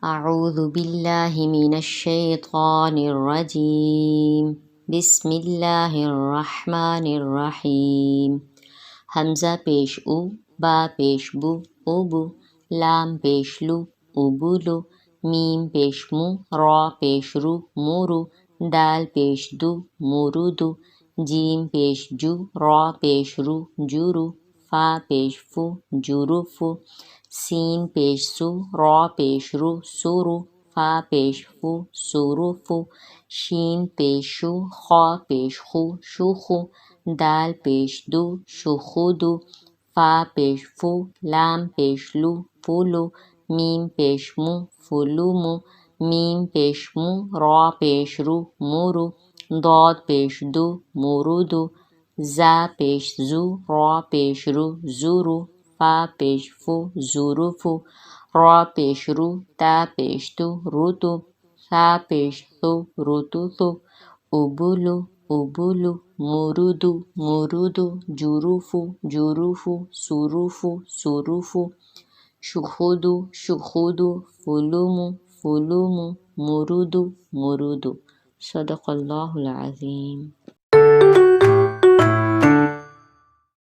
اعوذ باللہ من الشیطان الرجیم بسم اللہ الرحمن الرحیم۔ حمزہ پیش او، با پیش بو، اوبو، لام پیش لو، ابولو، میم پیش مو، را پیش رو، مورو، دال پیش دو، مورودو، جیم پیش جو، را پیش رو، جورو، فا پیش فو، جوروفو، سین پیش سو، را پیش رو، سورو، فا پیش فو، سوروفو، شین پیش شو، خا پیش خو، شوخو، دال پیش دو، شوخودو، فا پیش فو، لام پیش لو، فولو، میم پیش مو، فولومو، میم پیش مو، را پیش رو، مورو، ضاد پیش دو، مورودو، زا پیش زو، را پیش رو، زورو، فا پیش فو، زوروفو، را پیش رو، تا پیش تو، روتو، ثا پیش ثو، روتوثو، ابولو، ابولو، مورودو، مورودو، جوروفو، جوروفو، سوروفو، سوروفو، شخودو، شخودو، فلومو، فلومو، مرودو، مرودو۔ صدق اللہ العظیم۔